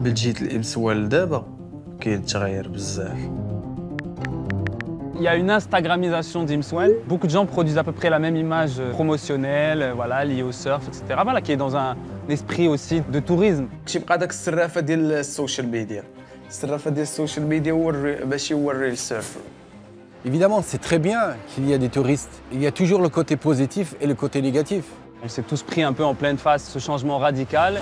بلجيت الإمسوال دابا كاين تغير بزاف. Il y a une Instagramisation d'Imswell. Beaucoup de gens produisent à peu près la même image promotionnelle, voilà, liée au surf, etc. Voilà, qui est dans un esprit aussi de tourisme. كشي بقى داك السرافة ديال السوشيال ميديا. السرافة ديال السوشيال ميديا باش يوري السيرفر. Évidemment, c'est très bien qu'il y a des touristes. Il y a toujours le côté positif et le côté négatif. On s'est tous pris un peu en pleine face ce changement radical.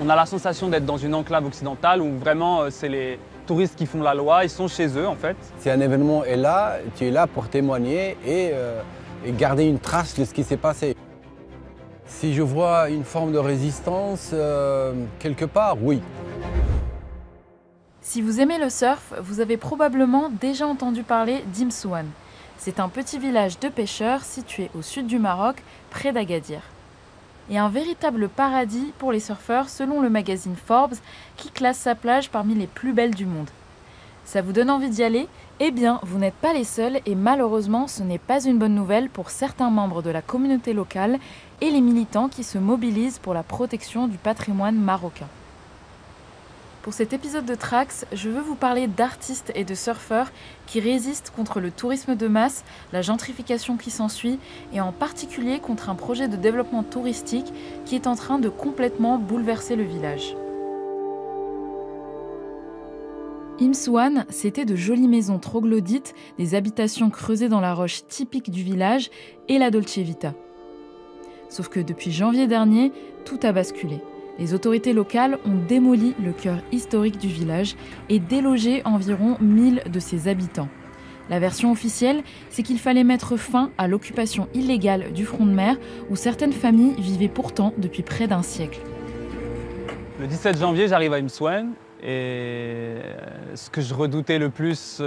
On a la sensation d'être dans une enclave occidentale où vraiment c'est les touristes qui font la loi, ils sont chez eux en fait. Si un événement est là, tu es là pour témoigner et garder une trace de ce qui s'est passé. Si je vois une forme de résistance quelque part, oui. Si vous aimez le surf, vous avez probablement déjà entendu parler d'Imsouane. C'est un petit village de pêcheurs situé au sud du Maroc, près d'Agadir. Et un véritable paradis pour les surfeurs selon le magazine Forbes qui classe sa plage parmi les plus belles du monde. Ça vous donne envie d'y aller? Eh bien, vous n'êtes pas les seuls et malheureusement, ce n'est pas une bonne nouvelle pour certains membres de la communauté locale et les militants qui se mobilisent pour la protection du patrimoine marocain. Pour cet épisode de Trax, je veux vous parler d'artistes et de surfeurs qui résistent contre le tourisme de masse, la gentrification qui s'ensuit et en particulier contre un projet de développement touristique qui est en train de complètement bouleverser le village. Imsouane, c'était de jolies maisons troglodytes, des habitations creusées dans la roche typique du village et la Dolce Vita. Sauf que depuis janvier dernier, tout a basculé. Les autorités locales ont démoli le cœur historique du village et délogé environ 1000 de ses habitants. La version officielle, c'est qu'il fallait mettre fin à l'occupation illégale du front de mer où certaines familles vivaient pourtant depuis près d'un siècle. Le 17 janvier, j'arrive à Imsouane et ce que je redoutais le plus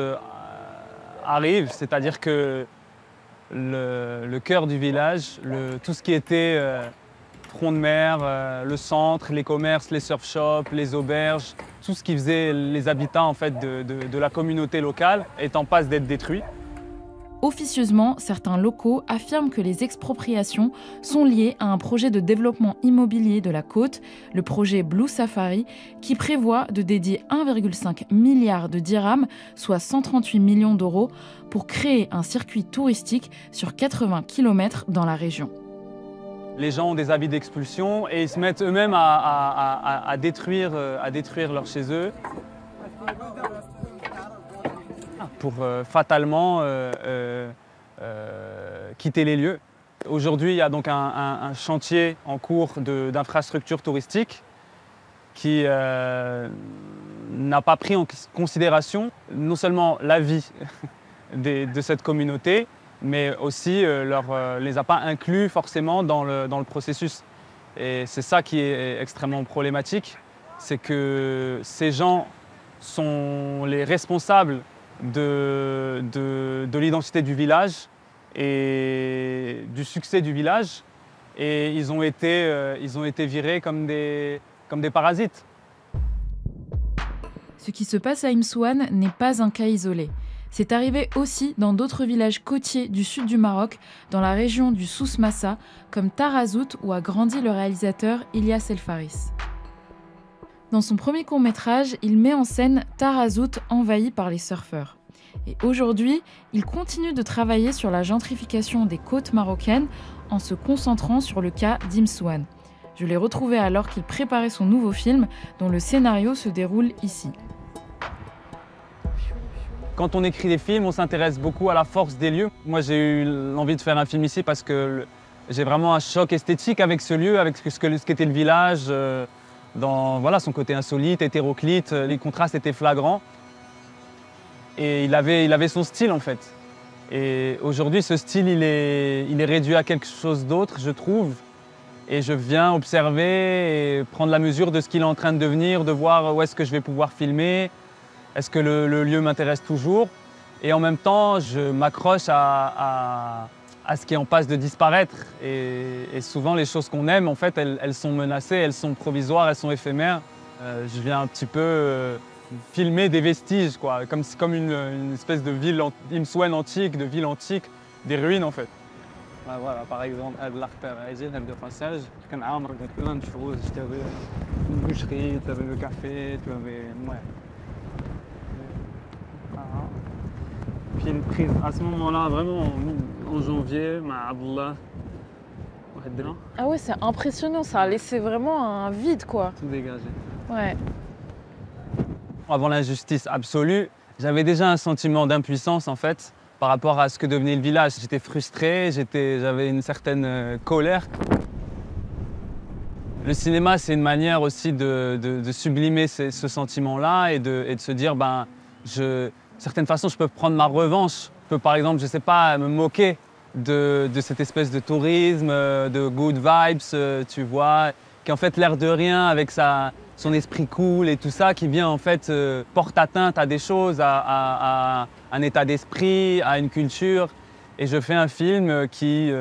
arrive, c'est-à-dire que le cœur du village, tout ce qui était front de mer, le centre, les commerces, les surf shops, les auberges, tout ce qui faisait les habitants en fait, de la communauté locale est en passe d'être détruit. Officieusement, certains locaux affirment que les expropriations sont liées à un projet de développement immobilier de la côte, le projet Blue Safari, qui prévoit de dédier 1,5 milliard de dirhams, soit 138 millions d'euros, pour créer un circuit touristique sur 80 km dans la région. Les gens ont des avis d'expulsion et ils se mettent eux-mêmes à détruire leur chez eux pour fatalement quitter les lieux. Aujourd'hui, il y a donc un chantier en cours d'infrastructure touristique qui n'a pas pris en considération non seulement la vie de cette communauté, mais aussi les a pas inclus forcément dans le processus. Et c'est ça qui est extrêmement problématique, c'est que ces gens sont les responsables de l'identité du village et du succès du village, et ils ont été virés comme des parasites. Ce qui se passe à Imsouane n'est pas un cas isolé. C'est arrivé aussi dans d'autres villages côtiers du sud du Maroc, dans la région du Souss Massa, comme Tarazout où a grandi le réalisateur Ilyas El Faris. Dans son premier court-métrage, il met en scène Tarazout envahi par les surfeurs. Et aujourd'hui, il continue de travailler sur la gentrification des côtes marocaines en se concentrant sur le cas d'Imsouane. Je l'ai retrouvé alors qu'il préparait son nouveau film, dont le scénario se déroule ici. Quand on écrit des films, on s'intéresse beaucoup à la force des lieux. Moi, j'ai eu l'envie de faire un film ici parce que j'ai vraiment un choc esthétique avec ce lieu, avec ce qu'était le village, dans voilà, son côté insolite, hétéroclite, les contrastes étaient flagrants. Et il avait son style en fait. Et aujourd'hui, ce style, il est réduit à quelque chose d'autre, je trouve. Et je viens observer et prendre la mesure de ce qu'il est en train de devenir, de voir où est-ce que je vais pouvoir filmer. Est-ce que le lieu m'intéresse toujours? Et en même temps, je m'accroche à ce qui est en passe de disparaître. Et souvent, les choses qu'on aime, en fait, elles sont menacées, elles sont provisoires, elles sont éphémères. Je viens un petit peu filmer des vestiges, quoi, comme une espèce de ville Imsouane antique, de ville antique, des ruines, en fait. Bah voilà, par exemple, à l'artère, j'ai le passage, quand on regarde plein de choses, tu avais une boucherie, tu avais le café, tu avais... Ouais. Voilà. Puis une prise, à ce moment-là, vraiment, en janvier, ma Abdullah, Ah ouais, c'est impressionnant, ça a laissé vraiment un vide, quoi. tout dégagé. Ouais. Avant l'injustice absolue, j'avais déjà un sentiment d'impuissance, en fait, par rapport à ce que devenait le village. J'étais frustré, j'avais une certaine colère. Le cinéma, c'est une manière aussi de sublimer ce sentiment-là et de se dire, ben, de certaines façons, je peux prendre ma revanche. Je peux, par exemple, je sais pas, me moquer de cette espèce de tourisme, de good vibes, tu vois, qui en fait l'air de rien avec son esprit cool et tout ça, qui vient en fait porte atteinte à des choses, à un état d'esprit, à une culture. Et je fais un film qui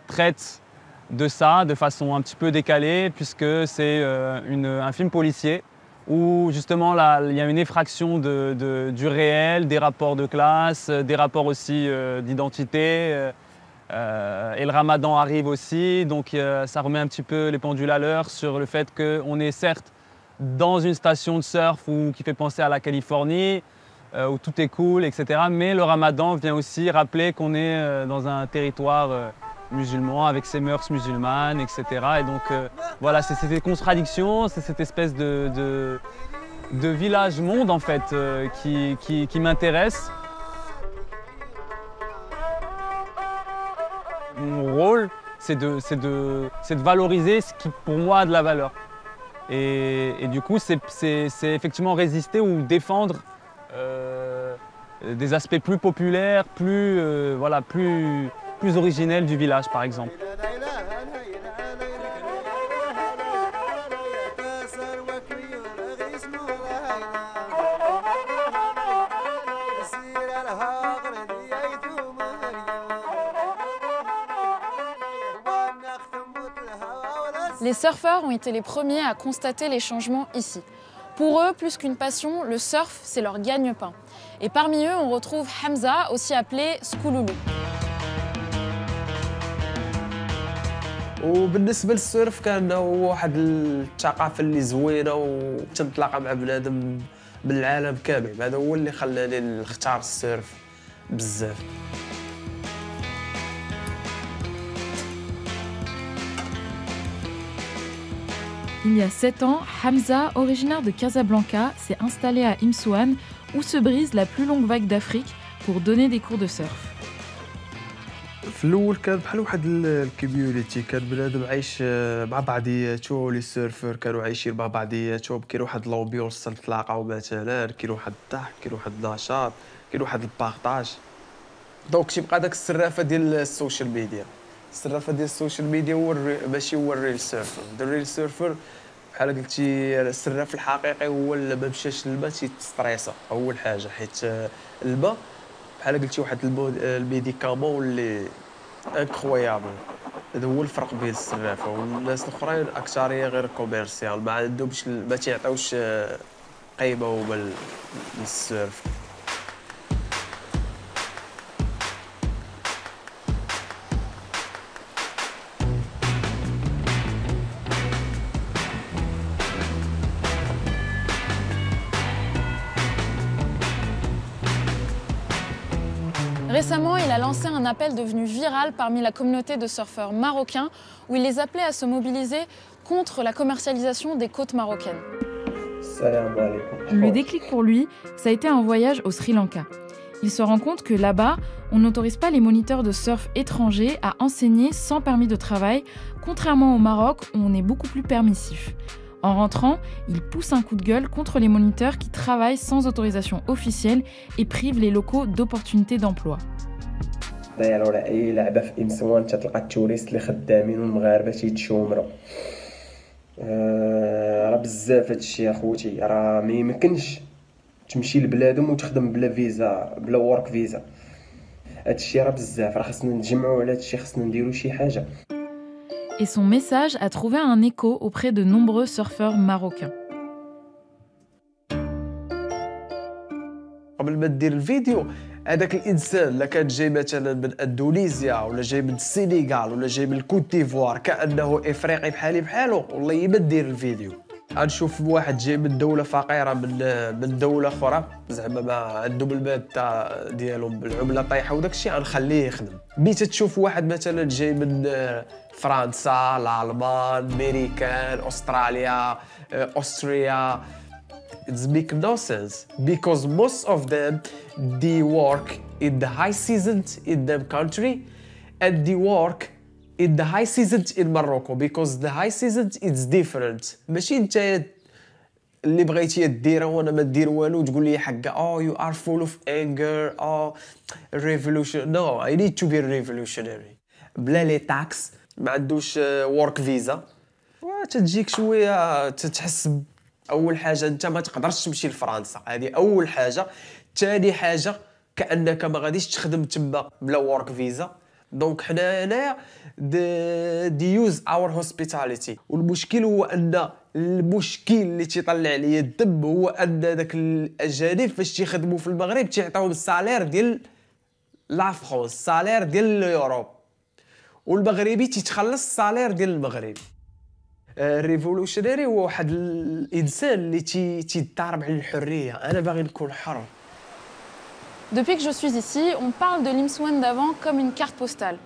traite de ça de façon un petit peu décalée, puisque c'est un film policier où justement là, il y a une effraction du réel, des rapports de classe, des rapports aussi d'identité. Et le ramadan arrive aussi, donc ça remet un petit peu les pendules à l'heure sur le fait qu'on est certes dans une station de surf qui fait penser à la Californie, où tout est cool, etc. Mais le ramadan vient aussi rappeler qu'on est dans un territoire musulman avec ses mœurs musulmanes, etc. Et donc voilà, c'est ces contradictions, c'est cette espèce de village-monde en fait qui m'intéresse. Mon rôle, c'est de valoriser ce qui pour moi a de la valeur. Et du coup, c'est effectivement résister ou défendre des aspects plus populaires, plus originels du village, par exemple. Les surfeurs ont été les premiers à constater les changements ici. Pour eux, plus qu'une passion, le surf, c'est leur gagne-pain. Et parmi eux, on retrouve Hamza, aussi appelé Skouloulou. وبالنسبه للسيرف كان هو واحد الثقافه اللي زوينه وتنطلق مع بنادم بالعالم كامل. هذا هو اللي خلاني نختار السيرف بزاف. Il y a 7 ans, Hamza, originaire de Casablanca, s'est installé à Imsouane, où se brise la plus longue vague d'Afrique, pour donner des cours de surf. في الاول كان بحال واحد الكوميونيتي، كان بنادم عايش مع بعضياتو، لي سيرفر كانوا عايشين مع بعضياتهم، كاين واحد لومبيونس تنتلاقاو مثلا، كاين واحد الضحك، كاين واحد النشاط، كاين واحد البارطاج. دونك تيبقى داك السرافه ديال السوشيال ميديا. السرافه ديال السوشيال ميديا هو ماشي هو الريل سيرفر. الريل سيرفر بحال قلتي السراف الحقيقي هو اللي ما مشاش للما تيستريسا اول حاجه، حيت الماء بحال قلتي واحد الميديكامون اللي انكرويابل. هذا هو الفرق بين السرافه والناس الاخرين، اكثريه غير كوميرسيال، ما عندهمش ما تيعطيوش قيمه هما للسيرف. Récemment, il a lancé un appel devenu viral parmi la communauté de surfeurs marocains où il les appelait à se mobiliser contre la commercialisation des côtes marocaines. Le déclic pour lui, ça a été un voyage au Sri Lanka. Il se rend compte que là-bas, on n'autorise pas les moniteurs de surf étrangers à enseigner sans permis de travail, contrairement au Maroc où on est beaucoup plus permissif. En rentrant, il pousse un coup de gueule contre les moniteurs qui travaillent sans autorisation officielle et privent les locaux d'opportunités d'emploi. دايروا راه اي لعبه في امسوان تتلقى التوريست اللي خدامين والمغاربه تيتشومروا. راه بزاف هادشي اخوتي، راه ما يمكنش تمشي لبلادهم وتخدم بلا فيزا بلا ورك فيزا. هادشي راه بزاف، راه خصنا نتجمعوا على هادشي، خصنا نديروا شي حاجه. Et son message a trouvé un écho auprès de nombreux surfeurs marocains. قبل ما دير الفيديو هذاك الانسان اللي كان جاي مثلا من اندونيسيا ولا جاي من السنغال ولا جاي من الكوت ديفوار كانه افريقي بحالي بحالو، والله ما دير الفيديو. غنشوف واحد جاي من دوله فقيره من دوله اخرى زعما ما عندهم الماده ديالهم بالعمله طايحه وداك الشيء، غنخليه يخدم. ملي تتشوف واحد مثلا جاي من فرنسا، الالمان، امريكان، استراليا، أستريا، it's make no sense because most of them they work in the high season in their country and they work in the high season in Morocco because the high season is different. ماشي انت اللي بغيتي ديرها وانا ما ندير والو تقول لي حقا you are full of anger revolution. No, I need to be revolutionary. بلا لي تاكس ما عندوش work visa تجيك شويه تتحس. اول حاجه انت ما تقدرش تمشي لفرنسا، هذه اول حاجه. ثاني حاجه كانك ما غاديش تخدم تما بلا ورك فيزا. دونك حنا هنايا دي يوز اور هوسبيتاليتي. والمشكل هو ان المشكل اللي تيطلع عليا الدم هو ان داك الاجانب فاش تيخدموا في المغرب تيعطيوهم السالير ديال لا فرونس، السالير ديال اوروب، والمغربي تيتخلص السالير ديال المغرب. ريفولوشناري هو واحد الانسان اللي تيضارب على الحريه. انا باغي نكون حر. Depuis que je suis ici, on parle de l'Imsouane d'avant comme une carte postale.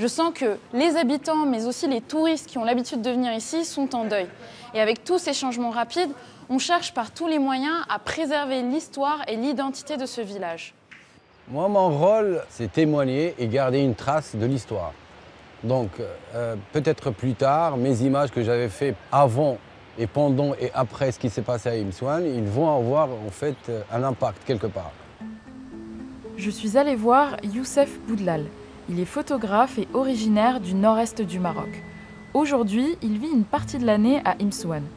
Je sens que les habitants, mais aussi les touristes qui ont l'habitude de venir ici, sont en deuil. Et avec tous ces changements rapides, on cherche par tous les moyens à préserver l'histoire et l'identité de ce village. Moi, mon rôle, c'est témoigner et garder une trace de l'histoire. Donc, peut-être plus tard, mes images que j'avais faites avant et pendant et après ce qui s'est passé à Imsouane, ils vont avoir en fait un impact quelque part. Je suis allée voir Youssef Boudlal. Il est photographe et originaire du nord-est du Maroc. Aujourd'hui, il vit une partie de l'année à Imsouane.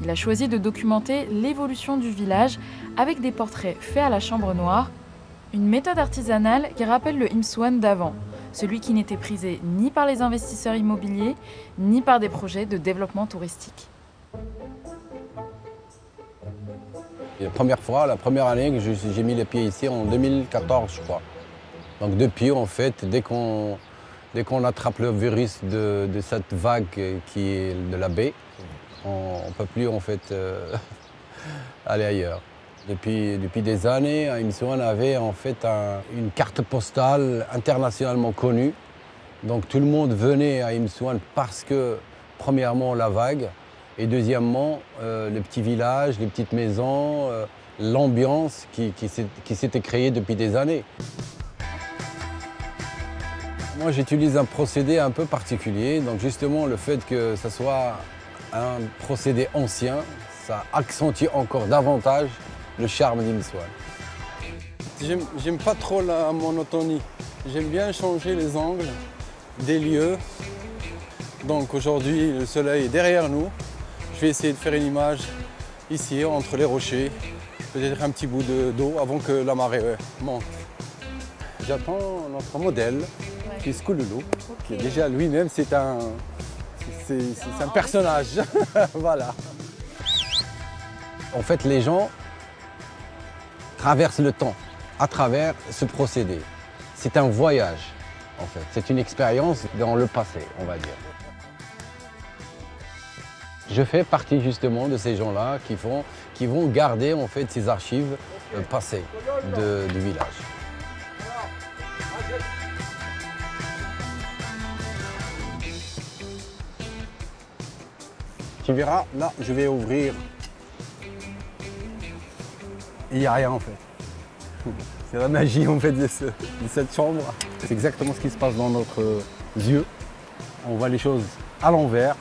Il a choisi de documenter l'évolution du village avec des portraits faits à la chambre noire, une méthode artisanale qui rappelle le Imsouane d'avant, celui qui n'était prisé ni par les investisseurs immobiliers, ni par des projets de développement touristique. La première fois, la première année que j'ai mis les pieds ici, en 2014, je crois. Donc depuis, en fait, dès qu'on attrape le virus de cette vague qui est de la baie, on ne peut plus, en fait, aller ailleurs. Depuis des années, Imsouane avait en fait une carte postale internationalement connue. Donc tout le monde venait à Imsouane parce que, premièrement, la vague, et deuxièmement, les petits villages, les petites maisons, l'ambiance qui s'était créée depuis des années. Moi, j'utilise un procédé un peu particulier. Donc justement, le fait que ce soit un procédé ancien, ça accentue encore davantage le charme d'Imsouane. J'aime pas trop la monotonie. J'aime bien changer les angles des lieux. Donc aujourd'hui, le soleil est derrière nous. Je vais essayer de faire une image ici, entre les rochers. Peut-être un petit bout d'eau avant que la marée monte. J'attends notre modèle, qui est Skouloulou, qui déjà lui-même, c'est un personnage. Voilà. En fait, les gens traversent le temps à travers ce procédé. C'est un voyage, en fait. C'est une expérience dans le passé, on va dire. Je fais partie justement de ces gens-là qui vont garder en fait ces archives passées du village. Tu verras, là, je vais ouvrir. Il n'y a rien en fait. C'est la magie en fait de cette chambre. C'est exactement ce qui se passe dans notre yeux. On voit les choses à l'envers,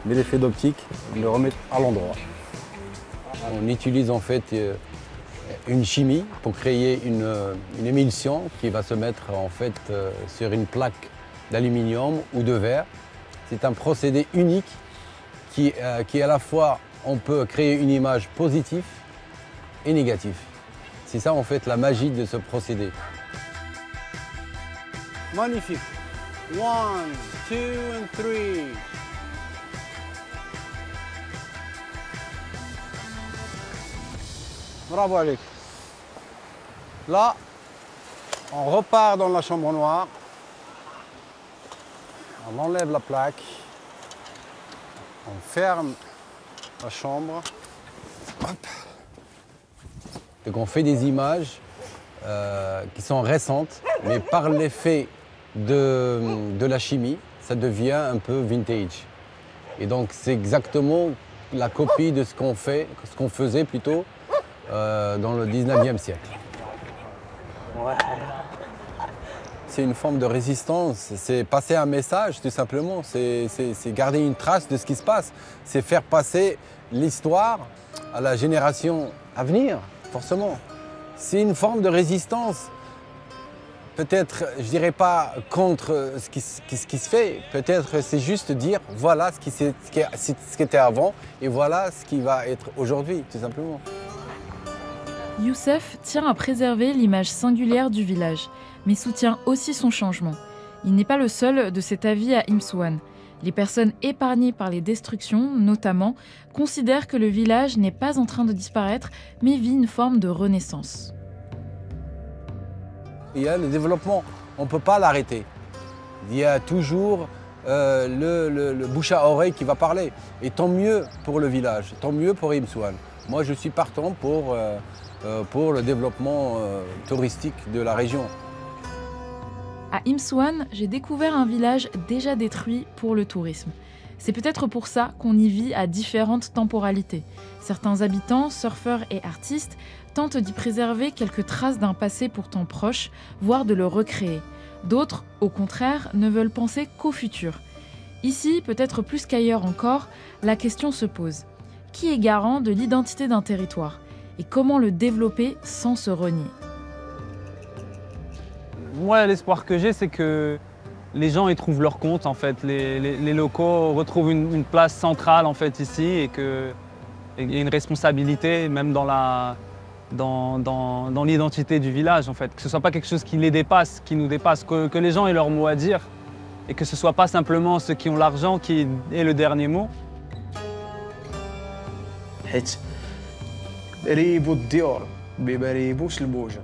mais l'effet d'optique, on le remet à l'endroit. On utilise en fait une chimie pour créer une émulsion qui va se mettre en fait sur une plaque d'aluminium ou de verre. C'est un procédé unique qui à la fois on peut créer une image positive et négative. C'est ça en fait la magie de ce procédé. Magnifique. 1, 2 and 3. Bravo Alex. Là, On repart dans la chambre noire. On enlève la plaque. On ferme la chambre. Hop. Donc on fait des images qui sont récentes, mais par l'effet de la chimie, ça devient un peu vintage. Et donc c'est exactement la copie de ce qu'on faisait plutôt dans le 19e siècle. C'est une forme de résistance, c'est passer un message tout simplement, c'est garder une trace de ce qui se passe, c'est faire passer l'histoire à la génération à venir, forcément. C'est une forme de résistance, peut-être, je dirais pas contre ce qui se fait, peut-être c'est juste dire voilà ce qui était avant et voilà ce qui va être aujourd'hui, tout simplement. Youssef tient à préserver l'image singulière du village, mais soutient aussi son changement. Il n'est pas le seul de cet avis à Imsouane. Les personnes épargnées par les destructions, notamment, considèrent que le village n'est pas en train de disparaître, mais vit une forme de renaissance. Il y a le développement, on ne peut pas l'arrêter. Il y a toujours le bouche à oreille qui va parler. Et tant mieux pour le village, tant mieux pour Imsouane. Moi, je suis partant pour le développement touristique de la région. À Imsouane, j'ai découvert un village déjà détruit pour le tourisme. C'est peut-être pour ça qu'on y vit à différentes temporalités. Certains habitants, surfeurs et artistes tentent d'y préserver quelques traces d'un passé pourtant proche, voire de le recréer. D'autres, au contraire, ne veulent penser qu'au futur. Ici, peut-être plus qu'ailleurs encore, la question se pose. Qui est garant de l'identité d'un territoire ? Et comment le développer sans se renier ? Moi, l'espoir que j'ai, c'est que les gens y trouvent leur compte, en fait. Les locaux retrouvent une place centrale, en fait, ici, et qu'il y a une responsabilité, même dans l'identité du village, en fait. Que ce ne soit pas quelque chose qui les dépasse, qui nous dépasse, que les gens aient leur mot à dire, et que ce ne soit pas simplement ceux qui ont l'argent qui aient le dernier mot. حيت ريبو الديور ما ريبوش البوجه